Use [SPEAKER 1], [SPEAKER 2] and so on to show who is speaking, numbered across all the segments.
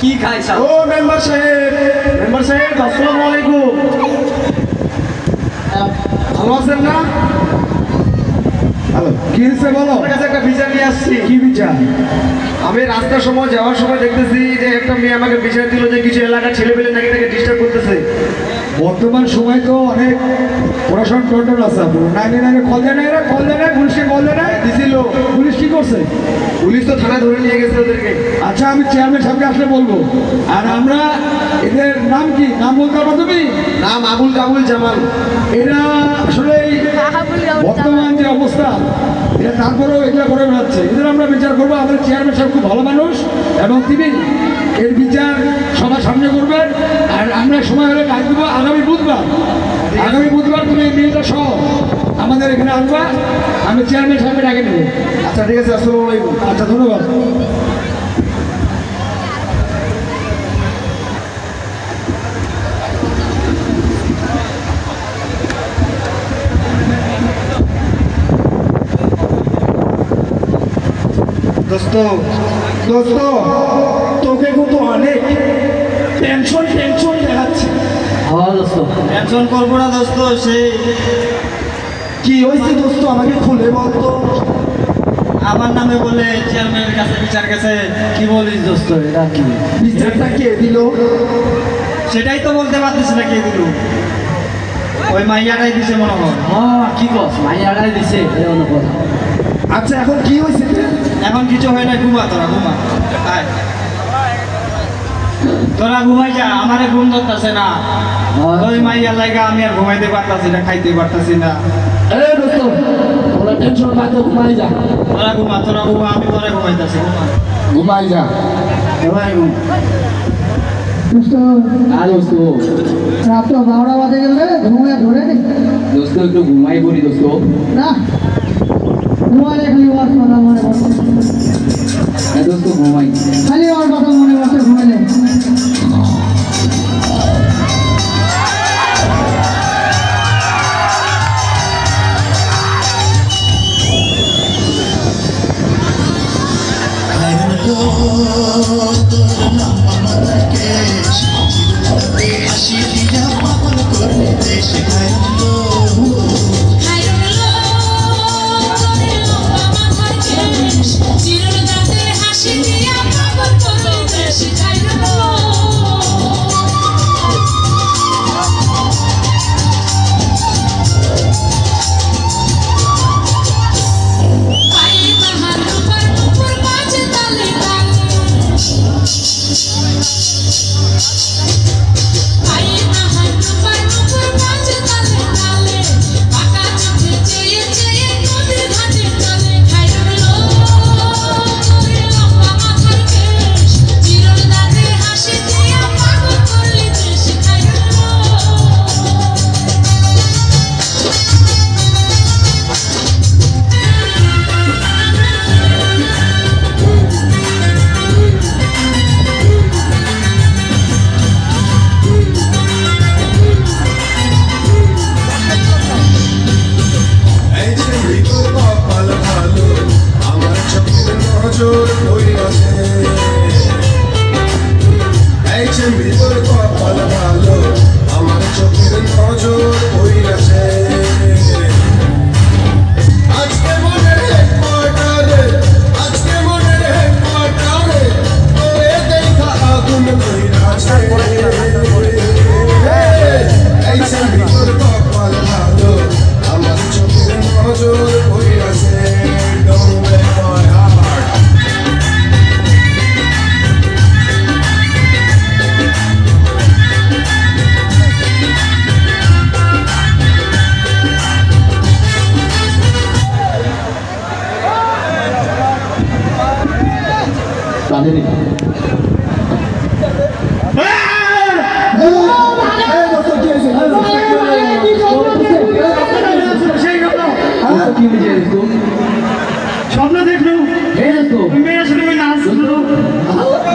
[SPEAKER 1] কি খাইছ?
[SPEAKER 2] ও মেম্বার সাহেব আসসালামু আলাইকুম। ভালো আছেন না? হ্যালো, কি হয়েছে বলো? আমার কাছে একটা বিচার নিয়ে আসছি। কি বিচার? আমি রাস্তার সময় যাওয়ার সময় দেখতেছি যে একটা মেয়ে আমাকে বিচার দিল যে কিছু এলাকার ছেলেপেলে নাকি তাকে ডিস্টার্ব করতেছে। বর্তমান সময় তো অনেক প্রশাসন কন্ট্রোল আছে। নাইনে কল দেয় না, পুলিশকে কল দেয় না, দিছিল। পুলিশ কি করছে? পুলিশ তো থানায় ধরে নিয়ে গেছে ওদেরকে। আচ্ছা, আমি চেয়ারম্যান সাহেবকে আসলে বলবো। আর আমরা এদের নাম কি? নাম বলতে পারবো তুমি? নাম আবুল কাবুল জামাল। এরা আসলে বর্তমান যে অবস্থা, এটা তারপরেও এগুলো করে বেড়াচ্ছে। এদের আমরা বিচার করবো। আমাদের চেয়ারম্যান সাহেব খুব ভালো মানুষ এবং তিনি এর বিচার সবার সামনে করবেন। আর আমরা সময় হলে ডাক দেবো আগামী বুধবার তুমি এই মেয়েটা সহ আমাদের এখানে আসবা। আমি চেয়ারম্যান সাহেবকে ডাকে নেবো। আচ্ছা, ঠিক আছে। আসসালামু আলাইকুম। আচ্ছা, ধন্যবাদ। দোস্ত তোকে কিন্তু অনেক টেনশন দেখাচ্ছে।
[SPEAKER 1] হ্যাঁ দোস্ত,
[SPEAKER 2] টেনশন করবো না দোস্ত। সেই কি হয়েছে দোস্ত, আমাকে খুলে বলতো।
[SPEAKER 1] আমার নামে বলে চেয়ারম্যানের কাছে বিচার গেছে। কি বলিস দোস্ত, এটা কি?
[SPEAKER 2] বিচারটা কে দিল?
[SPEAKER 1] সেটাই তো বলতে পারতেছি না কে দিল। ওই মাইয়াটাই দিছে মনে হয়। হ্যাঁ, কি কস? মাইয়াটাই দিছে, এটা অন্য কথা।
[SPEAKER 2] আচ্ছা, এখন কি হয়েছে?
[SPEAKER 1] এখন কিছু হয় না, ঘুমা তোরা, ঘুমা। আয়। তোরা ঘুমাই যা, আমারে ঘুম ধরতেছে না। ওই মাইয়ার লাগা আমি আর ঘুমাইতে পারতাছি না, খাইতে পারতাছি না।
[SPEAKER 2] এই দোস্ত, ওরা টেনশন বাদ দে, ঘুমাই যা।
[SPEAKER 1] তোরা ঘুমা, আমি পরে ঘুমাইতেছি।
[SPEAKER 2] ঘুমাই যা।
[SPEAKER 3] রাত 12টা বাজে গেলে ঘুমিয়ে ধরে নি
[SPEAKER 1] দোস্ত, একটু ঘুমাই পড়ি দোস্ত।
[SPEAKER 3] না, ঘুমালে খালি ওর কথা মনে পড়ে।
[SPEAKER 1] দোস্ত ঘুমাই।
[SPEAKER 3] খালি ওর কথা মনে পড়ছে ঘুমালে।
[SPEAKER 2] স্বপ্ন দেখলো, মেয়ের সাথে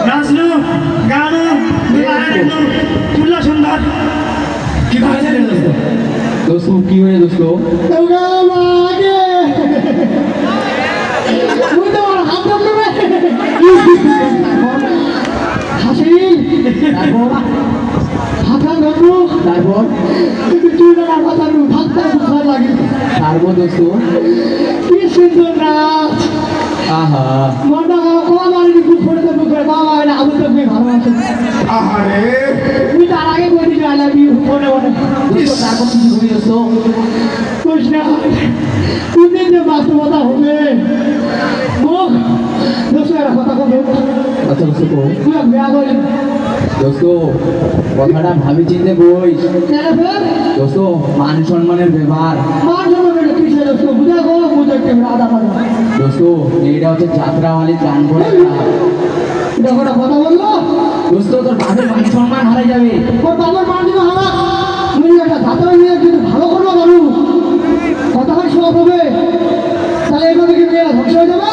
[SPEAKER 2] নাচলো গানো তুল্লা সুন্দর। কি
[SPEAKER 1] দোস্ত কি হয়ে দোস্ত?
[SPEAKER 3] হাসি তারপর হাতার বাবু তারপর কিন্তু তুই না হাতার ভাবতে ভালো লাগে তারপর দোস্ত কি সুন্দর নাচ আহা মনটা কম আর একটু ফোড়ে দেবো করে বাবা এটা আবুল তো মেয়ে ভালোবাসে
[SPEAKER 2] আহারে
[SPEAKER 3] তুমি তার আগে বলে দিবি আই লাভ ইউ ফোনে ফোনে তারপর কিছু ঘুরে দোস্ত বুঝ না তুমি যে বাস্তবতা হবে মুখ দোস্ত একটা কথা বলবো
[SPEAKER 1] আচ্ছা দোস্ত
[SPEAKER 3] তুই বিয়া করি
[SPEAKER 1] দোস্ত কথাটা ভাবি চিনতে বই
[SPEAKER 3] কেন ফের
[SPEAKER 1] দোস্ত মান সম্মানের ব্যবহার
[SPEAKER 3] মান সম্মানের কিসে দোস্ত বুঝা গো বুঝা কে আদা পাদা
[SPEAKER 1] দোস্ত এটা হচ্ছে যাত্রাওয়ালি গান বলে
[SPEAKER 3] এটা কোনো কথা বললো
[SPEAKER 1] দোস্ত তোর বাপের মান সম্মান হারাই যাবে
[SPEAKER 3] ওর বাবার মান দিবে হারা তুমি একটা যাত্রা নিয়ে কিন্তু ভালো করবো বাবু কথা হয় সব হবে তাহলে এভাবে কি মেয়েরা ধ্বংস হয়ে যাবে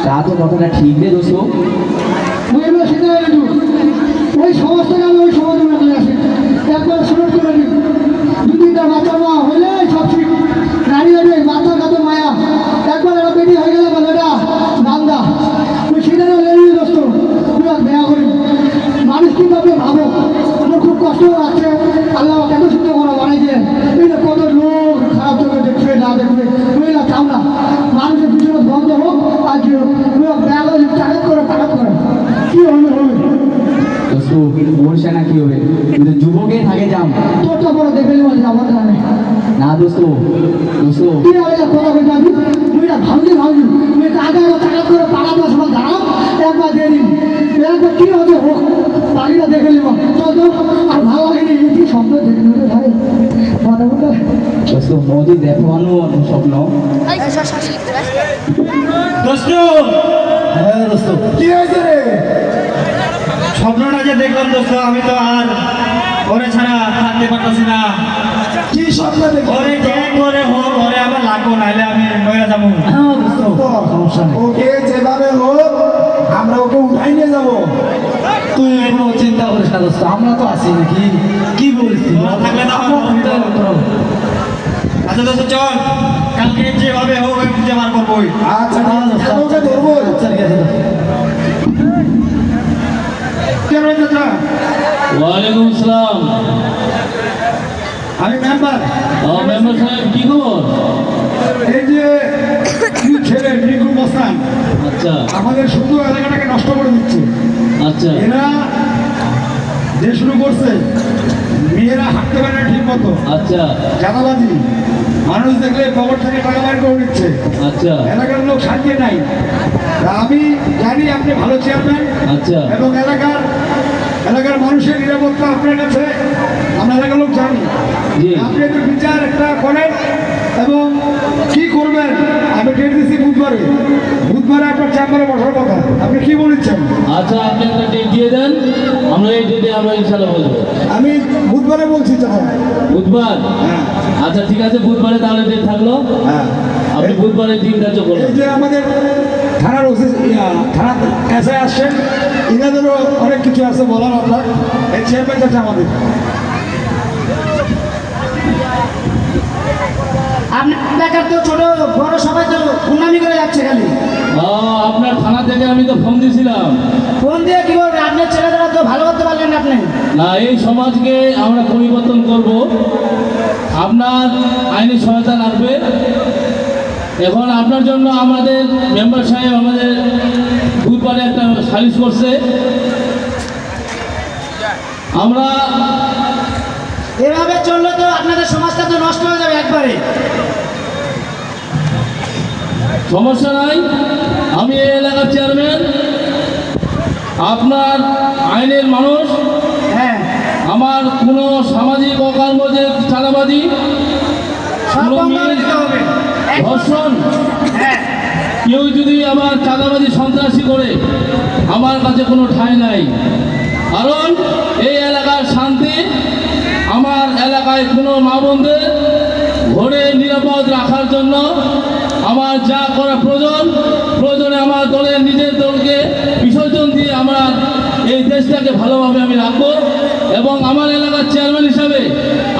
[SPEAKER 1] তা তো কথাটা ঠিক রে দোস্ত
[SPEAKER 3] মেয়েরা সেটা একটু ওই সমাজ থেকে আমি ওই সমাজে নিয়ে আসি একবার সুরট করে দিই দু তিনটা বাচ্চা মা হইলে সব ঠিক নারী হলে বাচ্চার কাছে মায়া একবার একটা বেটি হয়ে গেলে বলে এটা গান্দা তুই সেখানে লেগে দোস্ত তুই আর বেয়া করি মানুষ কীভাবে ভাবো আমার খুব কষ্ট লাগছে আল্লাহ কত সুন্দর করে বানাইছে এই যে কত লোক খারাপ চোখে দেখবে না দেখবে তুই না চাও না মানুষের পিছনে বন্ধ হোক আর কি হোক তুই বেয়া করে টাকাত করে কি হবে হবে
[SPEAKER 1] দোস্ত বলছে না কি হবে কিন্তু যুবকে থাকে যাম
[SPEAKER 3] তোরটা বড় দেখে নিব আমার জানে
[SPEAKER 1] না দোস্ত দোস্ত
[SPEAKER 3] তুই আর এটা কথা বলতে আমি তুই না ভাবলি তুই আগে টাকা করে পাড়াতে সময় দাঁড়াও একবার দিয়ে দিন একবার কি হতে হোক বাড়িটা দেখে নিব চল তো আর ভালো লাগেনি কি শব্দ দেখে নিতে ভাই মনে মনে
[SPEAKER 1] দোস্ত মোদি দেখানো স্বপ্ন দোস্ত হ্যাঁ দোস্ত
[SPEAKER 2] কি হয়েছে রে
[SPEAKER 1] স্বপ্নটা যে দেখলাম দোস্ত আমি তো আর ওরে ছাড়া থাকতে পারতেছি না
[SPEAKER 2] কি স্বপ্ন দেখি
[SPEAKER 1] ওরে যে করে হোক ওরে আবার লাগবো নাহলে আমি মরে যাবো সমস্যা নেই
[SPEAKER 2] ওকে যেভাবে হোক আমরা ওকে উঠাই নিয়ে যাবো
[SPEAKER 1] তুই কোনো চিন্তা করিস না দোস্ত আমরা তো আছি নাকি কি বলিস থাকলে না আচ্ছা দোস্ত চল কালকে যেভাবে হোক আমি খুঁজে বার করবোই
[SPEAKER 2] আচ্ছা আমি ওকে ধরবো
[SPEAKER 1] আচ্ছা ঠিক আছে
[SPEAKER 2] কেমন চাচা
[SPEAKER 4] ওয়ালাইকুম আসসালাম।
[SPEAKER 2] আমি মেম্বার
[SPEAKER 4] মেম্বার সাহেব কি খবর?
[SPEAKER 2] এই যে কি ছেলে নিকুল মস্তান
[SPEAKER 4] আচ্ছা
[SPEAKER 2] আমাদের সুন্দর এলাকাটাকে নষ্ট করে দিচ্ছে
[SPEAKER 4] আচ্ছা
[SPEAKER 2] এরা যে শুরু করছে মেয়েরা হাঁটতে পারে না ঠিক মতো
[SPEAKER 4] আচ্ছা
[SPEAKER 2] চাঁদাবাজি মানুষ দেখলে খবর থেকে টাকা বাইর করে নিচ্ছে
[SPEAKER 4] আচ্ছা
[SPEAKER 2] এলাকার লোক শান্তি নাই তা আমি জানি আপনি ভালো চেয়ারম্যান
[SPEAKER 4] আচ্ছা
[SPEAKER 2] এবং এলাকার মানুষের নিরাপত্তা আপনার কাছে আমরা এলাকার লোক জানি
[SPEAKER 4] জি।
[SPEAKER 2] আপনি একটু বিচার একটা করেন এবং কি করবেন আমি ডেট দিচ্ছি বুধবারে আপনার চেম্বারে বসার কথা আপনি কি বলেছেন
[SPEAKER 4] আচ্ছা আপনি একটা ডেট দিয়ে দেন, আমরা এই ডেটে আমরা ইনশাল্লাহ বলবো।
[SPEAKER 2] আমি বুধবারে বলছি চাচা
[SPEAKER 4] বুধবার?
[SPEAKER 2] হ্যাঁ
[SPEAKER 4] আচ্ছা ঠিক আছে, বুধবারে তাহলে ডেট থাকলো।
[SPEAKER 2] হ্যাঁ
[SPEAKER 4] আপনি বুধবারের দিন ধার্য
[SPEAKER 2] এই
[SPEAKER 4] করলেন।
[SPEAKER 2] যে আমাদের থানার থানা এসে আসছেন ইনাদেরও অনেক কিছু আছে বলার আপনার এই চেয়ারম্যান চাচা আমাদের
[SPEAKER 3] আপনার এলাকার তো ছোট বড় সবাই তো গুন্ডামি করে যাচ্ছে খালি
[SPEAKER 4] আপনার থানা থেকে আমি তো ফোন দিয়েছিলাম।
[SPEAKER 3] ফোন দিয়ে কি করবেন আপনার ছেলেরা তো ভালো করতে পারলেন না আপনি
[SPEAKER 4] না, এই সমাজকে আমরা পরিবর্তন করব, আপনার আইনি সহায়তা লাগবে। এখন আপনার জন্য আমাদের মেম্বার সাহেব আমাদের বুধবারে একটা সালিশ করছে। আমরা
[SPEAKER 3] এভাবে চললে তো আপনাদের সমাজটা তো নষ্ট হয়ে যাবে একবারে
[SPEAKER 4] সমস্যা নাই, আমি এই এলাকার চেয়ারম্যান, আপনার আইনের মানুষ।
[SPEAKER 3] হ্যাঁ
[SPEAKER 4] আমার কোনো সামাজিক অকর্ম যে চাঁদাবাজি,
[SPEAKER 3] সব
[SPEAKER 4] কোনো
[SPEAKER 3] বন্ধ করে
[SPEAKER 4] মেয়ে
[SPEAKER 3] দিতে হবে
[SPEAKER 4] ধর্ষণ,
[SPEAKER 3] হ্যাঁ
[SPEAKER 4] কেউ যদি আমার চাঁদাবাজি সন্ত্রাসী করে আমার কাছে কোনো ঠাঁই নাই। কারণ এই এলাকার শান্তি, আমার এলাকায় কোনো মা বোনদের ঘরে নিরাপদ রাখার জন্য আমার যা করা প্রয়োজনে আমার দলের নিজের দলকে বিসর্জন দিয়ে আমরা এই দেশটাকে ভালোভাবে আমি রাখবো এবং আমার এলাকার চেয়ারম্যান হিসাবে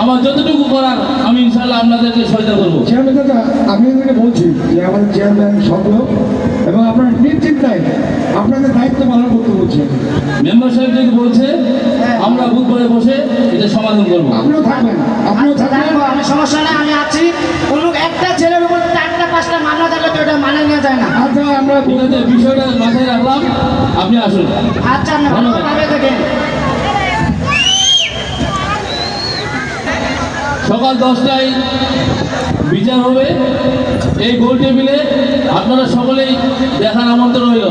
[SPEAKER 4] আমার যতটুকু করার আমি ইনশাল্লাহ আপনাদেরকে সহায়তা করবো।
[SPEAKER 2] চেয়ারম্যান দাদা আমি আপনাকে বলছি যে আমাদের চেয়ারম্যান সভ্য এবং আপনার নিশ্চিন্তায় আপনাদের দায়িত্ব পালন করতে বলছি
[SPEAKER 4] মেম্বার সাহেব যদি বলছে আমরা বুধ করে বসে এটা সমাধান করবো।
[SPEAKER 3] আপনিও থাকবেন, আপনিও
[SPEAKER 5] আচ্ছা,
[SPEAKER 3] থাকবেন।
[SPEAKER 5] থাকবো, আমি সমস্যা নেই, আমি আছি। কোনো একটা ছেলের উপর 4টা 5টা মামলা থাকলে তো এটা মানে নেওয়া যায় না।
[SPEAKER 3] আচ্ছা আমরা
[SPEAKER 4] ঠিক আছে, বিষয়টা মাথায় রাখলাম, আপনি আসুন।
[SPEAKER 5] আচ্ছা, আপনি ভালোভাবে দেখেন।
[SPEAKER 4] সকাল 10টায় বিচার হবে এই গোল টেবিলে। আপনারা সকলেই দেখার আমন্ত্রণ রইল।